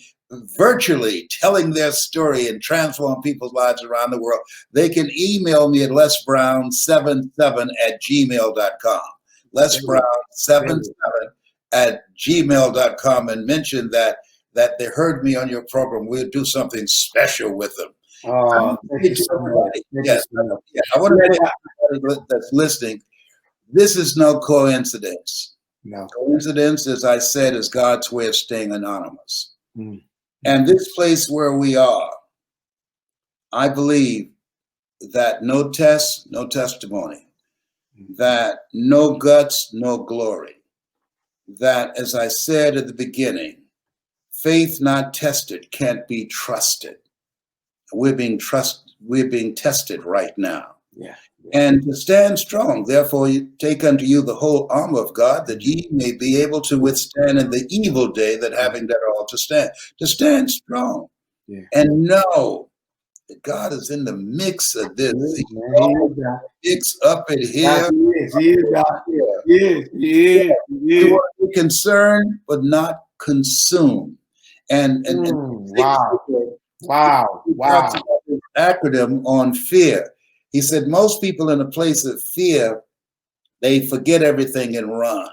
virtually telling their story and transform people's lives around the world, they can email me at lesbrown77@gmail.com. lesbrown77@gmail.com and mention that they heard me on your program. We'll do something special with them. Oh, Yes. I want to tell everybody that's listening, this is no coincidence. No. Coincidence, as I said, is God's way of staying anonymous. Mm. And this place where we are, I believe that no test, no testimony, that no guts, no glory, that, as I said at the beginning, faith not tested can't be trusted. We're being tested right now. Yeah. And to stand strong, therefore, you take unto you the whole armor of God, that ye may be able to withstand in the evil day, that having done all to stand strong, and know that God is in the mix of this. He's up in here. He is. We want to be concerned, but not consumed. Wow. Acronym on fear. He said most people in a place of fear, they forget everything and run.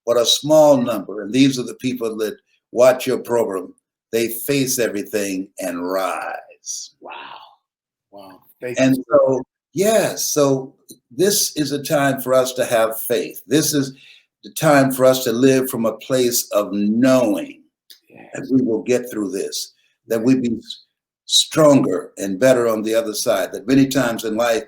But a small number, and these are the people that watch your program, they face everything and rise. Wow. So this is a time for us to have faith. This is the time for us to live from a place of knowing that we will get through this, that we be stronger and better on the other side. That many times in life,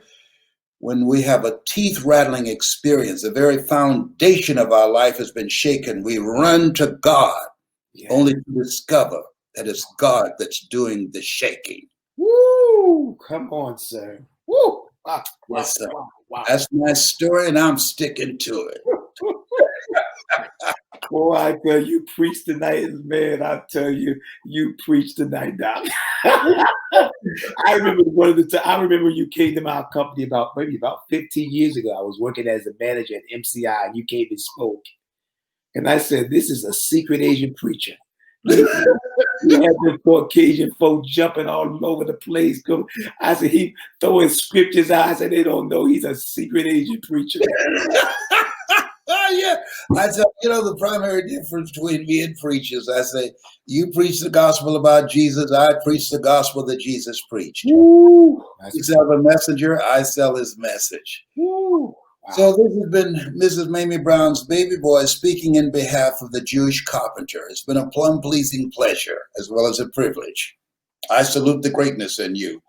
when we have a teeth-rattling experience, the very foundation of our life has been shaken, we run to God, only to discover that it's God that's doing the shaking. Woo! Come on, sir. Woo! Yes, sir. Wow. That's my story, and I'm sticking to it. Boy, I tell you, preach tonight, man. I tell you, you preach tonight, Doc. I remember you came to my company about 15 years ago. I was working as a manager at MCI, and you came and spoke. And I said, this is a secret Asian preacher. You had the Caucasian folk jumping all over the place. I said, he throwing scriptures out. I said, they don't know he's a secret Asian preacher. Yeah. I said, the primary difference between me and preachers, I say, you preach the gospel about Jesus, I preach the gospel that Jesus preached. You sell the messenger, I sell his message. Wow. So this has been Mrs. Mamie Brown's baby boy speaking in behalf of the Jewish carpenter. It's been a plum-pleasing pleasure as well as a privilege. I salute the greatness in you.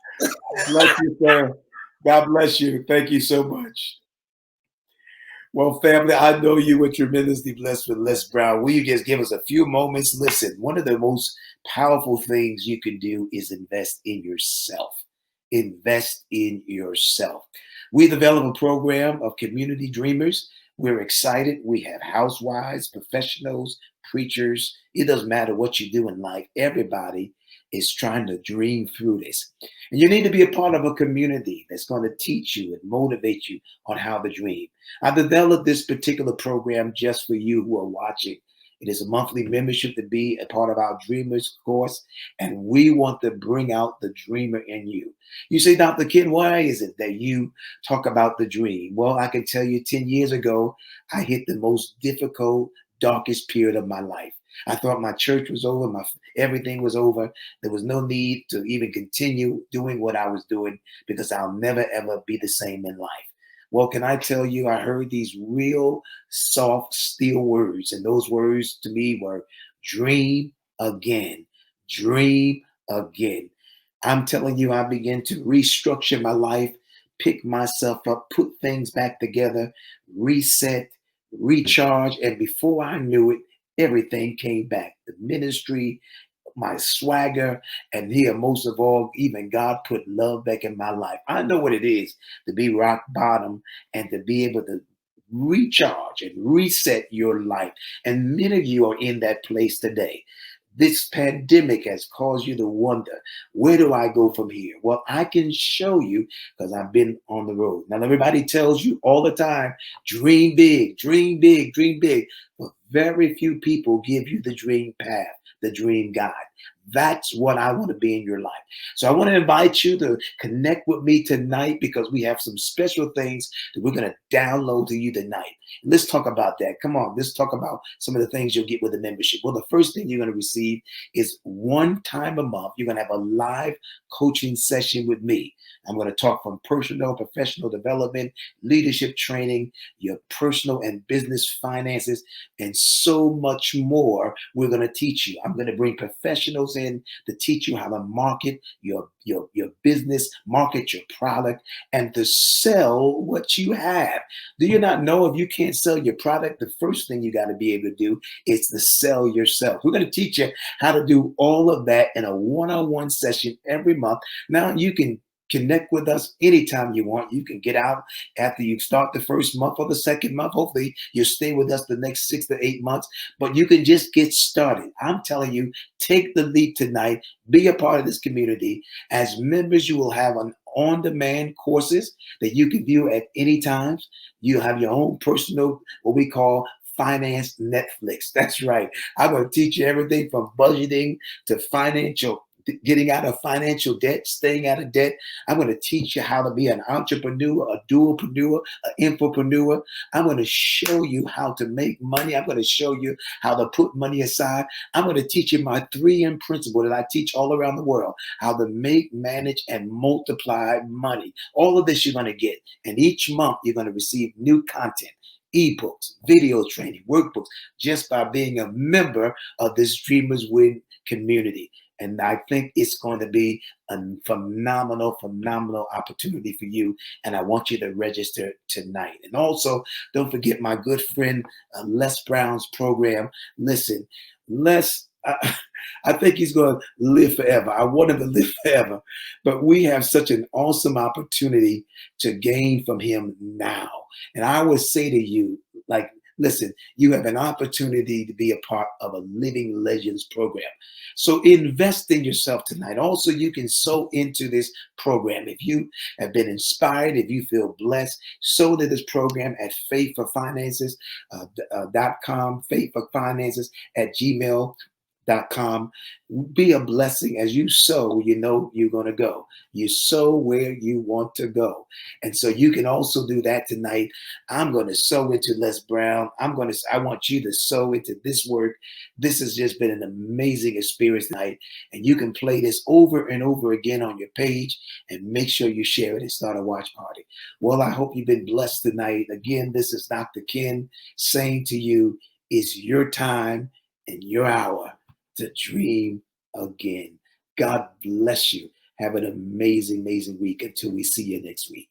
Bless you, sir. God bless you. Thank you so much. Well, family, I know you were tremendously blessed with Les Brown. Will you just give us a few moments? Listen, one of the most powerful things you can do is invest in yourself. Invest in yourself. We develop a program of community dreamers. We're excited. We have housewives, professionals, preachers. It doesn't matter what you do in life. Everybody is trying to dream through this. And you need to be a part of a community that's going to teach you and motivate you on how to dream. I developed this particular program just for you who are watching. It is a monthly membership to be a part of our Dreamers course, and we want to bring out the dreamer in you. You say, Dr. Ken, why is it that you talk about the dream? Well, I can tell you 10 years ago, I hit the most difficult, darkest period of my life. I thought my church was over, my everything was over. There was no need to even continue doing what I was doing because I'll never ever be the same in life. Well, can I tell you, I heard these real soft, steel words, and those words to me were dream again, dream again. I'm telling you, I began to restructure my life, pick myself up, put things back together, reset, recharge. And before I knew it, everything came back. The ministry, my swagger, and here, most of all, even God put love back in my life. I know what it is to be rock bottom and to be able to recharge and reset your life. And many of you are in that place today. This pandemic has caused you to wonder, where do I go from here? Well, I can show you because I've been on the road. Now, everybody tells you all the time, dream big, dream big, dream big. But very few people give you the dream path, the dream guide. That's what I want to be in your life. So I want to invite you to connect with me tonight because we have some special things that we're going to download to you tonight. Let's talk about that. Come on, let's talk about some of the things you'll get with the membership. Well, the first thing you're going to receive is one time a month. You're going to have a live coaching session with me. I'm going to talk from personal, professional development, leadership training, your personal and business finances, and so much more. We're going to teach you. I'm going to bring professionals in to teach you how to market your business, market your product, and to sell what you have. Do you not know if you can't sell your product, the first thing you got to be able to do is to sell yourself. We're going to teach you how to do all of that in a one-on-one session every month. Now you can connect with us anytime you want. You can get out after you start the first month or the second month. Hopefully you'll stay with us the next 6 to 8 months, but you can just get started. I'm telling you, take the leap tonight, be a part of this community. As members, you will have an on-demand courses that you can view at any time. You have your own personal, what we call finance Netflix. That's right. I'm going to teach you everything from budgeting to financial, getting out of financial debt, staying out of debt. I'm going to teach you how to be an entrepreneur, a dualpreneur, an infopreneur. I'm going to show you how to make money. I'm going to show you how to put money aside. I'm going to teach you my 3M principle that I teach all around the world, how to make, manage, and multiply money. All of this you're going to get. And each month you're going to receive new content, ebooks, video training, workbooks, just by being a member of this Dreamers Win community. And I think it's going to be a phenomenal, phenomenal opportunity for you. And I want you to register tonight. And also, don't forget my good friend, Les Brown's program. Listen, Les, I think he's going to live forever. I want him to live forever. But we have such an awesome opportunity to gain from him now. And I would say to you, like, listen, you have an opportunity to be a part of a Living Legends program. So invest in yourself tonight. Also, you can sow into this program. If you have been inspired, if you feel blessed, sow to this program at faithforfinances.com, faithforfinances@gmail.com. Be a blessing as you sow. You know you're going to go. You sow where you want to go. And so you can also do that tonight. I'm going to sow into Les Brown. I want you to sow into this work. This has just been an amazing experience tonight. And you can play this over and over again on your page and make sure you share it and start a watch party. Well, I hope you've been blessed tonight. Again, this is Dr. Ken saying to you, it's your time and your hour to dream again. God bless you. Have an amazing, amazing week until we see you next week.